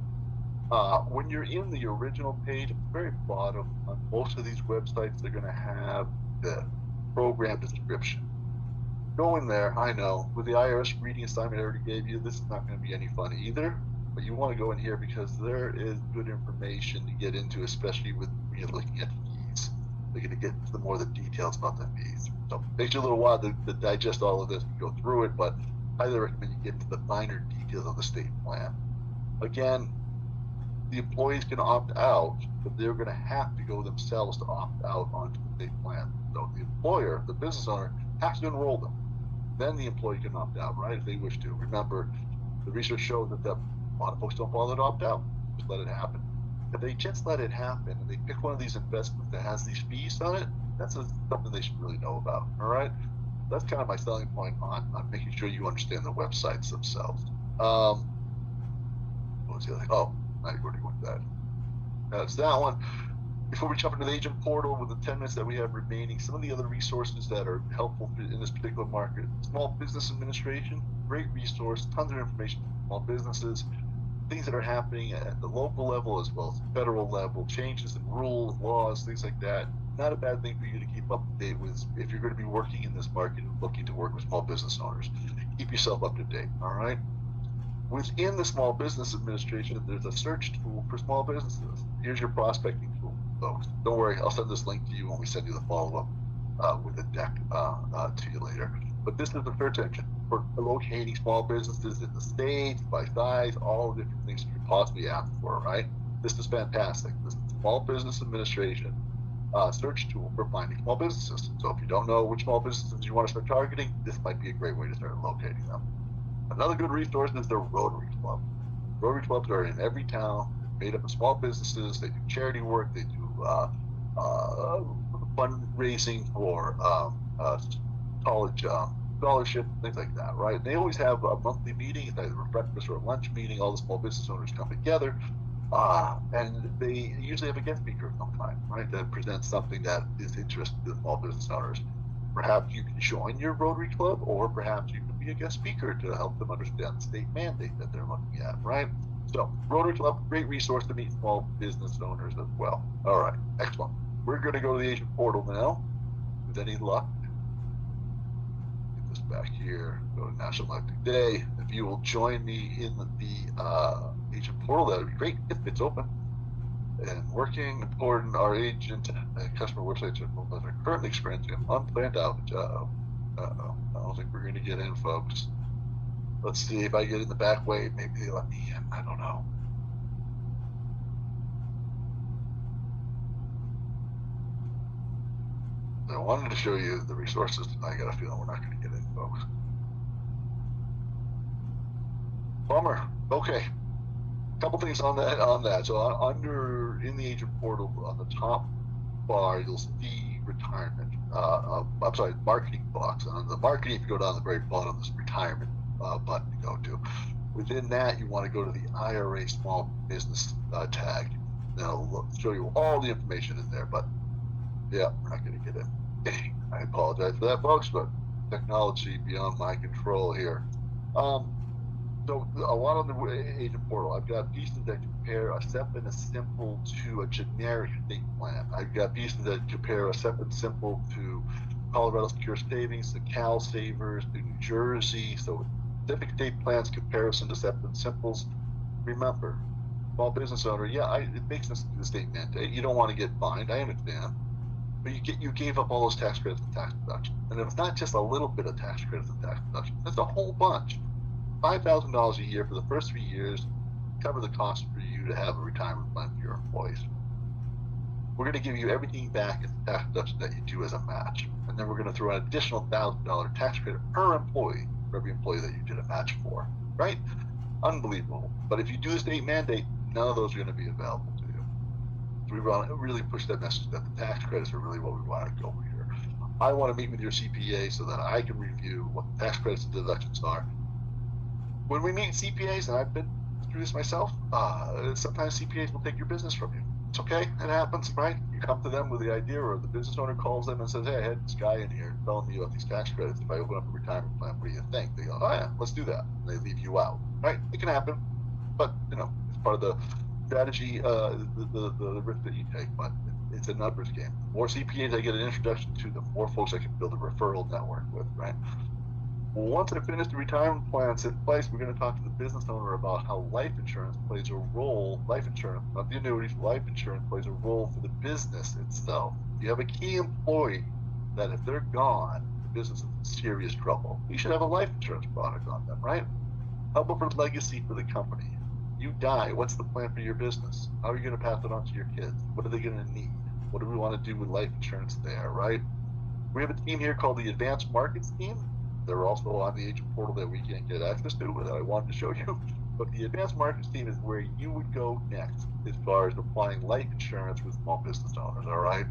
S1: When you're in the original page, at the very bottom, on most of these websites, they're going to have the program description. Go in there. I know with the IRS reading assignment I already gave you, this is not going to be any fun either. But you want to go in here because there is good information to get into, especially when you're looking at fees. They're going to get into more of the details about the fees. So it takes you a little while to digest all of this and go through it, but I highly recommend you get into the finer details of the state plan. Again, the employees can opt out, but they're going to have to go themselves to opt out onto the state plan. So the employer, the business owner, has to enroll them. Then the employee can opt out, right, if they wish to. Remember, the research shows that a lot of folks don't bother to opt out. Just let it happen. If they just let it happen and they pick one of these investments that has these fees on it, that's something they should really know about. All right, that's kind of my selling point on making sure you understand the websites themselves. What was the other thing? Oh, I already went that. That's that one. Before we jump into the agent portal, with the 10 minutes that we have remaining, some of the other resources that are helpful in this particular market: Small Business Administration, great resource, tons of information for small businesses, things that are happening at the local level as well as the federal level, changes in rules, laws, things like that. Not a bad thing for you to keep up to date with if you're going to be working in this market and looking to work with small business owners. Keep yourself up to date, all right? Within the Small Business Administration, there's a search tool for small businesses. Here's your prospecting tool, folks. Don't worry, I'll send this link to you when we send you the follow-up with a deck to you later. But this is the search engine for locating small businesses in the states, by size, all the different things you could possibly ask for, right? This is fantastic. This is the Small Business Administration search tool for finding small businesses. So if you don't know which small businesses you want to start targeting, this might be a great way to start locating them. Another good resource is the Rotary Club. Rotary clubs are in every town, made up of small businesses. They do charity work. They do fundraising for college scholarships, things like that, right? And they always have a monthly meeting, it's either a breakfast or a lunch meeting. All the small business owners come together, and they usually have a guest speaker of some kind, right, that presents something that is interesting to the small business owners. Perhaps you can join your Rotary Club, or perhaps you can be a guest speaker to help them understand the state mandate that they're looking at, right? So, Rotary Club, great resource to meet small business owners as well. All right, excellent. We're going to go to the agent portal now. With any luck, get this back here, go to National Electric Day. If you will join me in the agent portal, that would be great if it's open and working. Important, our agent and customer websites are currently experiencing an unplanned outage. I don't think we're going to get in, folks. Let's see if I get in the back way. Maybe they let me in. I don't know. I wanted to show you the resources. I got a feeling we're not going to get in, folks. Bummer. Okay. A couple things on that. So under in the agent portal on the top bar, you'll see retirement. I'm sorry, marketing box. On the marketing, if you go down the very bottom, there's retirement button to go to. Within that, you want to go to the IRA small business tag. It'll show you all the information in there, but yeah, we're not going to get in. I apologize for that, folks, but technology beyond my control here. So a lot on the agent portal. I've got pieces that compare a SEP and a simple to a generic state plan. I've got pieces that compare a SEP and simple to Colorado Secure Savings, the Cal Savers, to New Jersey. So specific state plans comparison to SEP and simples. Remember, small business owner, yeah, it makes sense to do the state mandate. You don't want to get fined, I understand. But you gave up all those tax credits and tax deductions. And it's not just a little bit of tax credits and tax deductions, it's a whole bunch. $5,000 a year for the first 3 years, cover the cost for you to have a retirement plan for your employees. We're going to give you everything back as the tax deduction that you do as a match. And then we're going to throw an additional $1,000 tax credit per employee for every employee that you did a match for, right? Unbelievable. But if you do the state mandate, none of those are going to be available to you. So we want to really push that message that the tax credits are really what we want to go here. I want to meet with your CPA so that I can review what the tax credits and deductions are. When we meet CPAs, and I've been through this myself, sometimes CPAs will take your business from you. It's okay, it happens, right? You come to them with the idea, or the business owner calls them and says, hey, I had this guy in here telling me about these tax credits. If I open up a retirement plan, what do you think? They go, oh yeah, let's do that. And they leave you out, right? It can happen, but it's part of the strategy, the risk that you take, but it's a numbers game. The more CPAs I get an introduction to, the more folks I can build a referral network with, right? Well, once I finish the retirement plans in place, we're going to talk to the business owner about how life insurance plays a role. Life insurance, not the annuities, life insurance plays a role for the business itself. You have a key employee that if they're gone, the business is in serious trouble. You should have a life insurance product on them, right? How about for legacy for the company? You die. What's the plan for your business? How are you going to pass it on to your kids? What are they going to need? What do we want to do with life insurance there, right? We have a team here called the Advanced Markets team. They're also on the agent portal that we can't get access to, that I wanted to show you. But the Advanced Markets team is where you would go next as far as applying life insurance with small business owners, all right?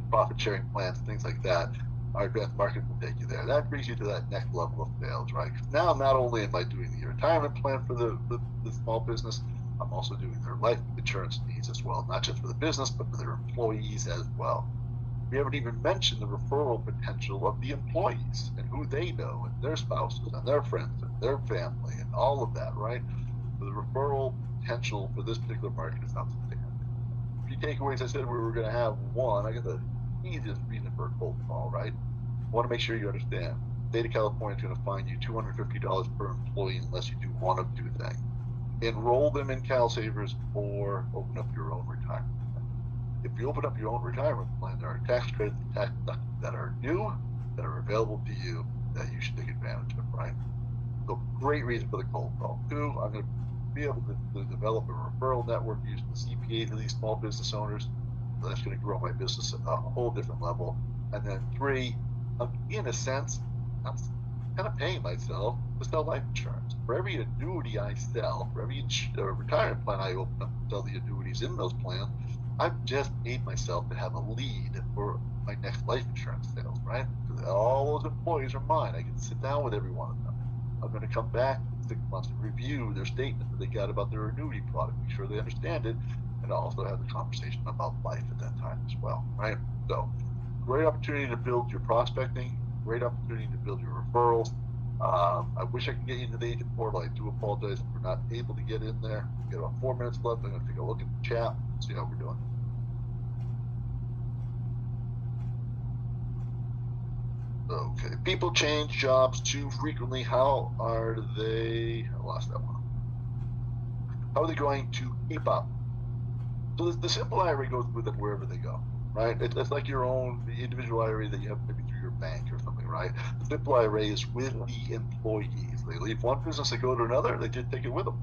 S1: Profit sharing plans, things like that. Our Advanced Markets will take you there. That brings you to that next level of sales, right? Now, not only am I doing the retirement plan for the small business, I'm also doing their life insurance needs as well, not just for the business, but for their employees as well. We haven't even mentioned the referral potential of the employees and who they know and their spouses and their friends and their family and all of that, right? So the referral potential for this particular market is outstanding. Key takeaways, I said we were going to have one. I got the easiest reason for a cold call, right? I want to make sure you understand. The state of California is going to fine you $250 per employee unless you do one of two things. Enroll them in CalSavers or open up your own retirement plan. If you open up your own retirement plan, there are tax credits and tax deductions that are new, that are available to you, that you should take advantage of, right? So great reason for the cold call. Two, I'm going to be able to develop a referral network using the CPA to these small business owners. So that's going to grow my business at a whole different level. And then three, in a sense, I'm kind of paying myself to sell life insurance. For every annuity I sell, for every retirement plan I open up to sell the annuities in those plans, I've just paid myself to have a lead for my next life insurance sales, right? Because all those employees are mine. I can sit down with every one of them. I'm going to come back in 6 months and review their statement that they got about their annuity product, make sure they understand it, and also have the conversation about life at that time as well, right? So great opportunity to build your prospecting, great opportunity to build your referrals. I wish I could get you into the agent portal. I do apologize if we're not able to get in there. We've got about 4 minutes left. I'm going to take a look at the chat, see how we're doing. Okay, people change jobs too frequently. How are they? I lost that one. How are they going to keep up? So the simple IRA goes with them wherever they go, right? It's like your own individual IRA that you have maybe through your bank or something, right? The simple IRA is with the employees. They leave one business, they go to another, they just take it with them.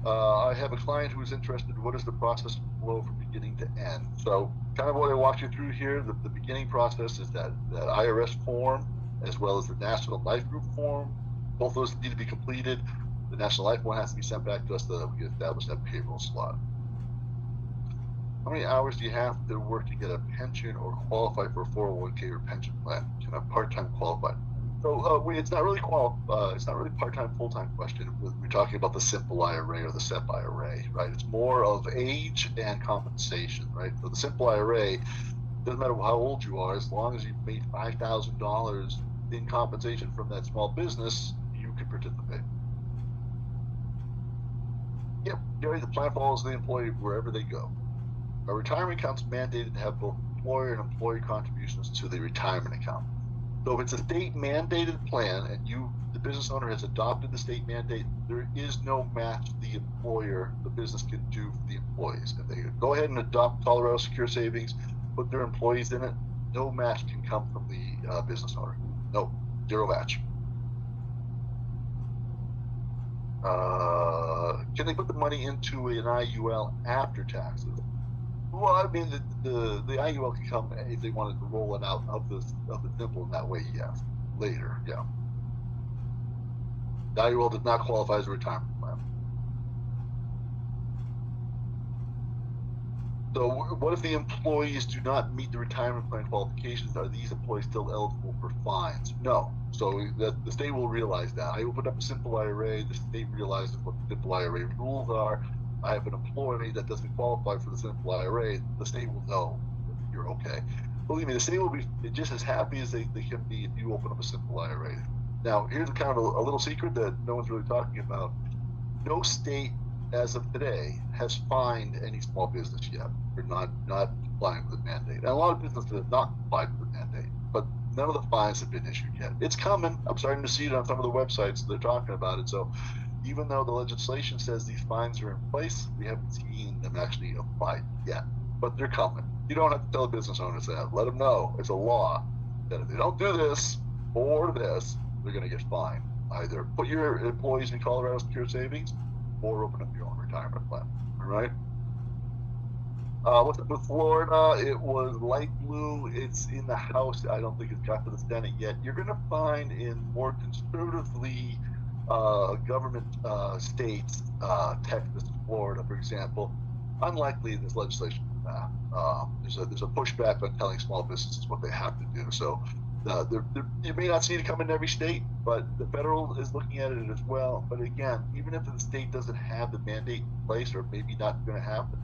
S1: I have a client who's interested. What is the process flow from beginning to end? So kind of what I walked you through here, the beginning process is that IRS form as well as the National Life Group form. Both those need to be completed. The National Life one has to be sent back to us so that we can establish that payroll slot. How many hours do you have to work to get a pension or qualify for a 401k or pension plan? Can a part-time qualify? So it's not really it's not really part-time, full-time question. We're talking about the simple IRA or the SEP IRA, right? It's more of age and compensation, right? So the simple IRA, doesn't matter how old you are, as long as you've made $5,000 in compensation from that small business, you can participate. Yep, Gary, the plan follows the employee wherever they go. A retirement account's mandated to have both employer and employee contributions to the retirement account. So if it's a state mandated plan and the business owner has adopted the state mandate, there is no match the employer, the business can do for the employees. If they go ahead and adopt Colorado Secure Savings, put their employees in it, no match can come from the business owner. No, zero match. Can they put the money into an IUL after taxes? Well, I mean, the IUL can come if they wanted to roll it out of the simple in that way, yes. Later, yeah. The IUL does not qualify as a retirement plan. So what if the employees do not meet the retirement plan qualifications? Are these employees still eligible for fines? No. So the state will realize that. I opened up a simple IRA. The state realizes what the simple IRA rules are. I have an employee that doesn't qualify for the simple IRA. The state will know you're okay. Believe me, the state will be just as happy as they can be if you open up a simple IRA. Now, here's kind of a little secret that no one's really talking about. No state, as of today, has fined any small business yet for not complying with the mandate. And a lot of businesses have not complied with the mandate, but none of the fines have been issued yet. It's coming. I'm starting to see it on some of the websites. They're talking about it. So even though the legislation says these fines are in place, we haven't seen them actually applied yet, but they're coming. You don't have to tell business owners that. Let them know it's a law that if they don't do this or this, they're going to get fined. either put your employees in Colorado Secure Savings or open up your own retirement plan. All right. What's up with Florida? It was light blue. It's in the House. I don't think it's got to the Senate yet. You're going to find in more conservatively government states, Texas, Florida, for example, unlikely this legislation will pass. There's a pushback on telling small businesses what they have to do. So you may not see it come in every state, but the federal is looking at it as well. But again, even if the state doesn't have the mandate in place, or maybe not going to happen,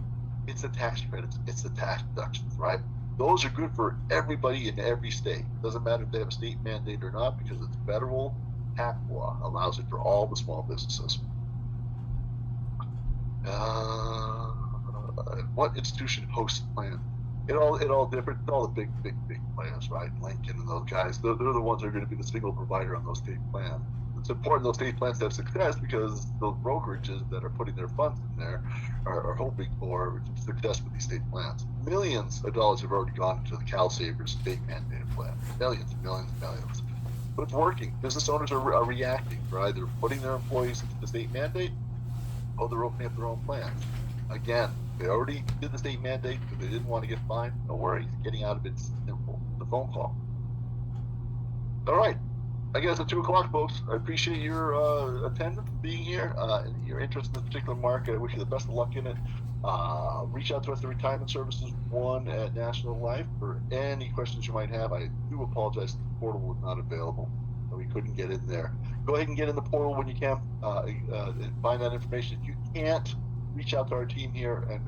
S1: it's the tax credits, it's the tax deductions, right? Those are good for everybody in every state. It doesn't matter if they have a state mandate or not, because it's federal tax law allows it for all the small businesses. What institution hosts the plan? It all different. All the big plans, right? Lincoln and those guys. They're the ones that are going to be the single provider on those state plans. It's important those state plans to have success, because those brokerages that are putting their funds in there are hoping for success with these state plans. Millions of dollars have already gone into the CalSavers state mandated plan. Millions. But it's working. Business owners are reacting. They're either putting their employees into the state mandate, or they're opening up their own plans. Again, they already did the state mandate because they didn't want to get fined. No worries. Getting out of it's simple. The phone call. All right. I guess at 2 o'clock, folks. I appreciate your attendance, being here, and your interest in this particular market. I wish you the best of luck in it. Reach out to us at Retirement Services 1 at National Life for any questions you might have. I do apologize the portal was not available. We couldn't get in there. Go ahead and get in the portal when you can and find that information. If you can't, reach out to our team here and